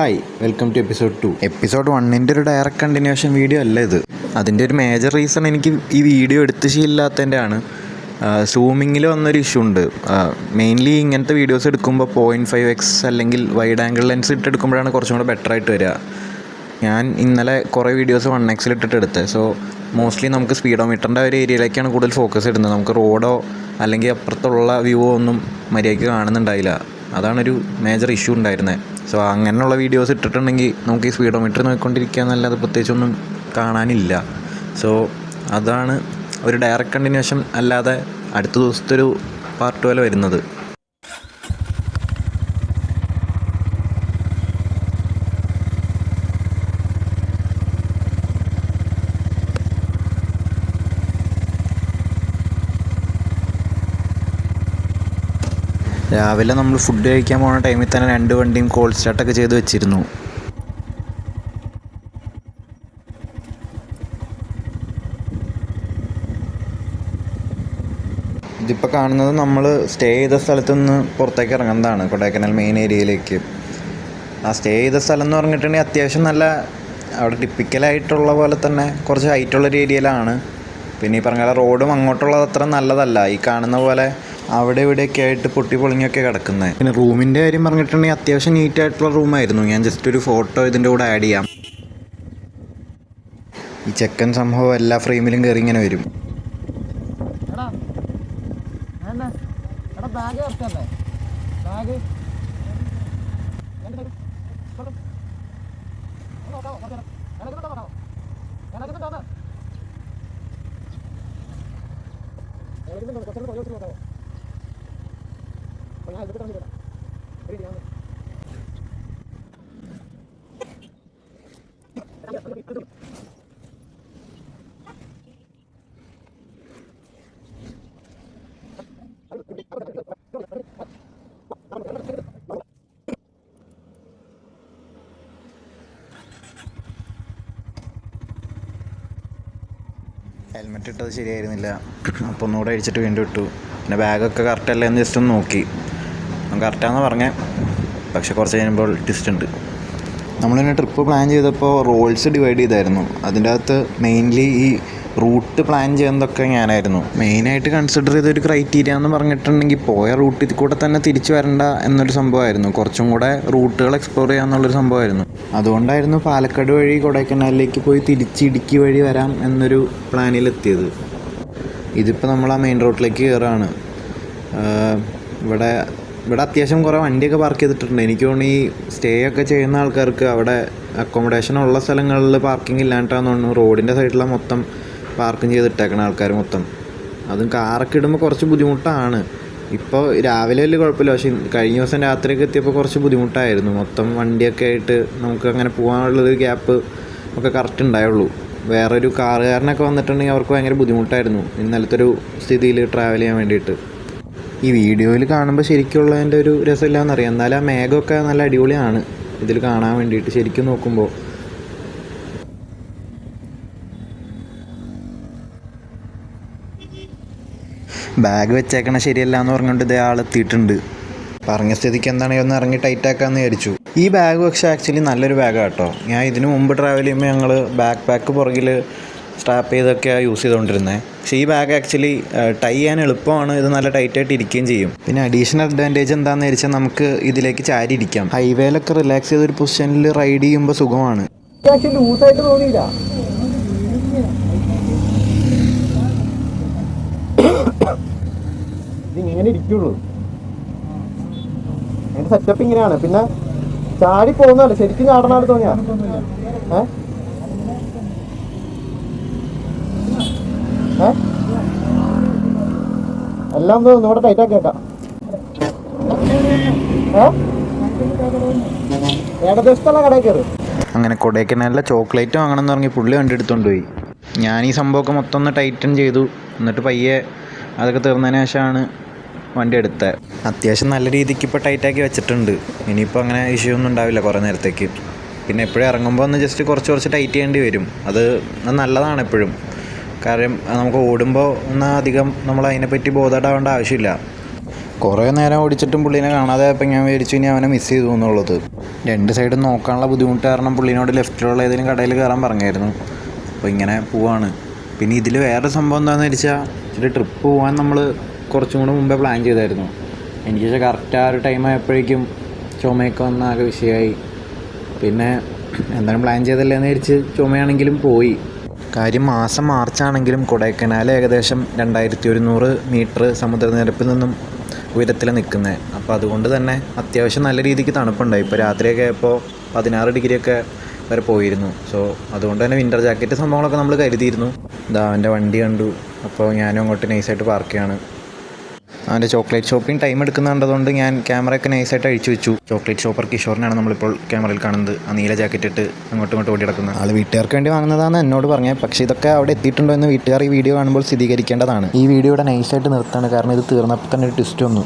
Hi, welcome to episode 2. Episode 1ൻ്റെ ഒരു direct continuation video അല്ല ഇത്. അതിൻ്റെ ഒരു മേജർ റീസൺ എനിക്ക് ഈ വീഡിയോ എടുത്ത് ശീലമില്ലാത്തതിൻ്റെ ആണ്. സൂമിങ്ങിൽ വന്നൊരു ഇഷ്യൂ ഉണ്ട്. മെയിൻലി ഇങ്ങനത്തെ വീഡിയോസ് എടുക്കുമ്പോൾ 0.5x അല്ലെങ്കിൽ വൈഡ് ആംഗിൾ ലെൻസ് ഇട്ടെടുക്കുമ്പോഴാണ് കുറച്ചും കൂടെ ബെറ്റർ ആയിട്ട് വരിക. ഞാൻ ഇന്നലെ കുറേ വീഡിയോസ് 1x ഇട്ടിട്ട് എടുത്തത്. സോ മോസ്റ്റ്ലി നമുക്ക് സ്പീഡോമീറ്ററിൻ്റെ ഒരു ഏരിയയിലേക്കാണ് കൂടുതൽ ഫോക്കസ് ഇടുന്നത്. നമുക്ക് റോഡോ അല്ലെങ്കിൽ അപ്പുറത്തുള്ള വ്യൂവോ ഒന്നും മര്യാദയ്ക്ക് കാണുന്നുണ്ടായില്ല. അതാണൊരു മേജർ ഇഷ്യൂ ഉണ്ടായിരുന്നത്. സോ അങ്ങനെയുള്ള വീഡിയോസ് ഇട്ടിട്ടുണ്ടെങ്കിൽ നമുക്ക് ഈ സ്പീഡോമീറ്റർ നോക്കിക്കൊണ്ടിരിക്കുക എന്നല്ലാതെ പ്രത്യേകിച്ചൊന്നും കാണാനില്ല. സോ അതാണ് ഒരു ഡയറക്റ്റ് കണ്ടിന്യൂഷൻ അല്ലാതെ അടുത്ത ദിവസത്തെ ഒരു പാർട്ട് പോലെ വരുന്നത്. രാവിലെ നമ്മൾ ഫുഡ് കഴിക്കാൻ പോകുന്ന ടൈമിൽ തന്നെ 2 വണ്ടിയും കോൾ സ്റ്റാർട്ടൊക്കെ ചെയ്ത് വെച്ചിരുന്നു. ഇതിപ്പോൾ കാണുന്നത് നമ്മൾ സ്റ്റേ ചെയ്ത സ്ഥലത്ത് നിന്ന് പുറത്തേക്ക് ഇറങ്ങുന്നതാണ്, കൊടൈക്കനാൽ മെയിൻ ഏരിയയിലേക്ക്. ആ സ്റ്റേ ചെയ്ത സ്ഥലം എന്ന് പറഞ്ഞിട്ടുണ്ടെങ്കിൽ അത്യാവശ്യം നല്ല അവിടെ ടിപ്പിക്കലായിട്ടുള്ള പോലെ തന്നെ കുറച്ച് ഹൈറ്റുള്ളൊരു ഏരിയയിലാണ്. പിന്നെ ഈ പറഞ്ഞ റോഡും അങ്ങോട്ടുള്ളത് അത്ര നല്ലതല്ല. ഈ കാണുന്ന പോലെ അവിടെ ഇവിടെയൊക്കെ ആയിട്ട് പൊട്ടി പൊളിഞ്ഞൊക്കെ കിടക്കുന്നത്. പിന്നെ റൂമിൻ്റെ കാര്യം പറഞ്ഞിട്ടുണ്ടെങ്കിൽ അത്യാവശ്യം നീറ്റായിട്ടുള്ള റൂമായിരുന്നു. ഞാൻ ജസ്റ്റ് ഒരു ഫോട്ടോ ഇതിൻ്റെ കൂടെ ആഡ് ചെയ്യാം. ഈ ചെക്കൻ സംഭവം എല്ലാ ഫ്രെയിമിലും കയറി ഇങ്ങനെ വരും. ഹെൽമെറ്റ് ഇട്ടത് ശരിയായിരുന്നില്ല. അപ്പോൾ ഒന്നുകൂടെ അഴിച്ചിട്ട് വീണ്ടും ഇട്ടു. പിന്നെ ബാഗൊക്കെ കറക്റ്റല്ല എന്ന് ജസ്റ്റ് ഒന്ന് നോക്കി. കറക്റ്റാണെന്ന് പറഞ്ഞത്, പക്ഷെ കുറച്ച് കഴിയുമ്പോൾ ട്വിസ്റ്റ് ഉണ്ട്. നമ്മളിങ്ങനെ ട്രിപ്പ് പ്ലാൻ ചെയ്തപ്പോൾ റോൾസ് ഡിവൈഡ് ചെയ്തായിരുന്നു. അതിൻ്റെ അകത്ത് മെയിൻലി ഈ റൂട്ട് പ്ലാൻ ചെയ്യുന്നതൊക്കെ ഞാനായിരുന്നു. മെയിനായിട്ട് കൺസിഡർ ചെയ്തൊരു ക്രൈറ്റീരിയ എന്ന് പറഞ്ഞിട്ടുണ്ടെങ്കിൽ പോയ റൂട്ടിൽ കൂടെ തന്നെ തിരിച്ചു വരണ്ട എന്നൊരു സംഭവമായിരുന്നു. കുറച്ചും കൂടെ റൂട്ടുകൾ എക്സ്പ്ലോർ ചെയ്യാമെന്നുള്ളൊരു സംഭവമായിരുന്നു. അതുകൊണ്ടായിരുന്നു പാലക്കാട് വഴി കൊടൈക്കനാലിലേക്ക് പോയി തിരിച്ച് ഇടുക്കി വഴി വരാം എന്നൊരു പ്ലാനിലെത്തിയത്. ഇതിപ്പോൾ നമ്മൾ ആ മെയിൻ റോഡിലേക്ക് കയറുകയാണ്. ഇവിടെ അത്യാവശ്യം കുറേ വണ്ടിയൊക്കെ പാർക്ക് ചെയ്തിട്ടുണ്ട്. എനിക്ക് തോന്നുന്നു ഈ സ്റ്റേ ഒക്കെ ചെയ്യുന്ന ആൾക്കാർക്ക് അവിടെ അക്കോമഡേഷൻ ഉള്ള സ്ഥലങ്ങളിൽ പാർക്കിംഗ് ഇല്ലാണ്ടാന്ന് തോന്നുന്നു. റോഡിൻ്റെ സൈഡിലാണ് മൊത്തം പാർക്കിംഗ് ചെയ്തിട്ടേക്കണ ആൾക്കാർ മൊത്തം. അതും കാറൊക്കെ ഇടുമ്പോൾ കുറച്ച് ബുദ്ധിമുട്ടാണ്. ഇപ്പോൾ രാവിലെ വലിയ കുഴപ്പമില്ല, പക്ഷേ കഴിഞ്ഞ ദിവസം രാത്രിയൊക്കെ എത്തിയപ്പോൾ കുറച്ച് ബുദ്ധിമുട്ടായിരുന്നു. മൊത്തം വണ്ടിയൊക്കെ ആയിട്ട് നമുക്ക് അങ്ങനെ പോകാനുള്ളൊരു ഗ്യാപ്പ് ഒക്കെ കറക്റ്റ് ഉണ്ടായുള്ളൂ. വേറൊരു കാറുകാരനൊക്കെ വന്നിട്ടുണ്ടെങ്കിൽ അവർക്ക് ഭയങ്കര ബുദ്ധിമുട്ടായിരുന്നു ഇന്നലത്തെ ഒരു സ്ഥിതിയിൽ ട്രാവൽ ചെയ്യാൻ വേണ്ടിയിട്ട്. ഈ വീഡിയോയിൽ കാണുമ്പോൾ ശരിക്കുള്ളതിൻ്റെ ഒരു രസമില്ലാന്നറിയാം. എന്നാലും ആ മേഘമൊക്കെ നല്ല അടിപൊളിയാണ് ഇതിൽ കാണാൻ വേണ്ടിയിട്ട് ശരിക്കും നോക്കുമ്പോൾ. ബാഗ് വെച്ചേക്കണ ശരിയല്ല എന്ന് പറഞ്ഞുകൊണ്ട് ഇതേ ആളെത്തിയിട്ടുണ്ട്. പറഞ്ഞ സ്ഥിതിക്ക് എന്താണെങ്കിൽ ഒന്ന് ഇറങ്ങി ടൈറ്റാക്കാമെന്ന് വിചാരിച്ചു. ഈ ബാഗ് പക്ഷേ ആക്ച്വലി നല്ലൊരു ബാഗാണ് കേട്ടോ. ഞാൻ ഇതിനു മുമ്പ് ട്രാവൽ ചെയ്യുമ്പോൾ ഞങ്ങൾ ബാക്ക് പാക്ക് പുറകിൽ സ്ട്രാപ്പ് ചെയ്തൊക്കെയാണ് യൂസ് ചെയ്തുകൊണ്ടിരുന്നത്. പക്ഷേ ഈ ബാഗ് ആക്ച്വലി ടൈ ചെയ്യാൻ എളുപ്പമാണ്. ഇത് നല്ല ടൈറ്റായിട്ട് ഇരിക്കുകയും ചെയ്യും. പിന്നെ അഡീഷണൽ അഡ്വാൻറ്റേജ് എന്താണെന്ന് വെച്ചാൽ നമുക്ക് ഇതിലേക്ക് ചാരി ഇരിക്കാം. ഹൈവേയിലൊക്കെ റിലാക്സ് ചെയ്തൊരു പൊസിഷനിൽ റൈഡ് ചെയ്യുമ്പോൾ സുഖമാണ്. ലൂസായിട്ട് തോന്നിയില്ല. ഇതിങ്ങനെ ഇരിക്കുള്ളൂ. അതിൻ്റെ സെറ്റപ്പ് ഇങ്ങനെയാണ്. പിന്നെ ചാടി പോകുന്നതല്ല, ശരിക്കും ചാടനാട് തോന്നിയാ എല്ലാം ഇവിടെ ടൈറ്റാക്കി വെക്കാം. ഏകദേശത്തുള്ള കടയിൽ കയറി. അങ്ങനെ കൊടൈക്കനാലിലെ ചോക്ലേറ്റ് വാങ്ങണമെന്ന് പറഞ്ഞ് പുള്ളി വണ്ടി എടുത്തുകൊണ്ട് പോയി. ഞാൻ ഈ സംഭവമൊക്കെ മൊത്തം ഒന്ന് ടൈറ്റൻ ചെയ്തു. എന്നിട്ട് പയ്യെ അതൊക്കെ തീർന്നതിന് ശേഷമാണ് വണ്ടി എടുത്തത്. അത്യാവശ്യം നല്ല രീതിക്ക് ഇപ്പോൾ ടൈറ്റാക്കി വെച്ചിട്ടുണ്ട്. ഇനിയിപ്പോൾ അങ്ങനെ ഇഷ്യൂ ഒന്നും ഉണ്ടാവില്ല കുറേ നേരത്തേക്ക്. പിന്നെ എപ്പോഴും ഇറങ്ങുമ്പോൾ ഒന്ന് ജസ്റ്റ് കുറച്ച് ടൈറ്റ് ചെയ്യേണ്ടി വരും. അത് നല്ലതാണ് എപ്പോഴും. കാരണം നമുക്ക് ഓടുമ്പോൾ ഒന്നും അധികം നമ്മൾ അതിനെപ്പറ്റി ബോധേഡാവേണ്ട ആവശ്യമില്ല. കുറേ നേരം ഓടിച്ചിട്ടും പുള്ളീനെ കാണാതെ ആയപ്പോൾ ഞാൻ വിചാരിച്ചു ഇനി അവനെ മിസ് ചെയ്തു എന്നുള്ളത്. രണ്ട് സൈഡും നോക്കാനുള്ള ബുദ്ധിമുട്ട് കാരണം പുള്ളീനോട് ലെഫ്റ്റിലുള്ള ഏതെങ്കിലും കടയിൽ കയറാൻ പറഞ്ഞായിരുന്നു. അപ്പോൾ ഇങ്ങനെ പോവാണ്. പിന്നെ ഇതിൽ വേറെ സംഭവം എന്താണെന്ന് വെച്ചാൽ ഇച്ചിരി ട്രിപ്പ് പോകാൻ നമ്മൾ കുറച്ചും കൂടെ മുമ്പേ പ്ലാൻ ചെയ്തായിരുന്നു. എനിക്ക് വെച്ചാൽ കറക്റ്റ് ആ ഒരു ടൈം ആയപ്പോഴേക്കും ചുമയൊക്കെ വന്ന ആകെ വിഷയമായി. പിന്നെ എന്തായാലും പ്ലാൻ ചെയ്തല്ലേന്ന് വിചാരിച്ച് ചുമയാണെങ്കിലും പോയി. കാര്യം മാസം മാർച്ചാണെങ്കിലും കൊടൈക്കനാൽ ഏകദേശം 2100 മീറ്റർ സമുദ്രനിരപ്പിൽ നിന്നും ഉയരത്തിൽ നിൽക്കുന്നത്. അപ്പോൾ അതുകൊണ്ട് തന്നെ അത്യാവശ്യം നല്ല രീതിക്ക് തണുപ്പുണ്ടായി. ഇപ്പോൾ രാത്രിയൊക്കെ ആയപ്പോൾ 16 ഡിഗ്രിയൊക്കെ വരെ പോയിരുന്നു. സോ അതുകൊണ്ട് തന്നെ വിൻ്റർ ജാക്കറ്റ് സംഭവങ്ങളൊക്കെ നമ്മൾ കരുതിയിരുന്നു. ഇതാ അവൻ്റെ വണ്ടി കണ്ടു. അപ്പോൾ ഞാനും അങ്ങോട്ട് നൈസായിട്ട് പാർക്ക് ചെയ്യാണ്. അവൻ്റെ ചോക്ലേറ്റ് ഷോപ്പിംഗ് ടൈം എടുക്കുന്നുണ്ടതുകൊണ്ട് ഞാൻ ക്യാമറയൊക്കെ നൈസായിട്ട് അഴിച്ചു വെച്ചു. ചോക്ലേറ്റ് ഷോപ്പർ കിഷോറിനാണ് നമ്മളിപ്പോൾ ക്യാമറയിൽ കാണുന്നത്. ആ നീല ജാക്കറ്റ് ഇട്ട് അങ്ങോട്ടും ഓടി കിടക്കുന്നത് ആൾ വീട്ടുകാർക്ക് വേണ്ടി വാങ്ങുന്നതാണ് എന്നോട് പറഞ്ഞത്. പക്ഷേ ഇതൊക്കെ അവിടെ എത്തിയിട്ടുണ്ടോ എന്ന് വീട്ടുകാർ ഈ വീഡിയോ കാണുമ്പോൾ സ്ഥിരീകരിക്കേണ്ടതാണ്. ഈ വീഡിയോയുടെ നൈസായിട്ട് നിർത്താണ്, കാരണം ഇത് തീർന്നപ്പോൾ തന്നെ ഒരു ട്വിസ്റ്റ് വന്നു.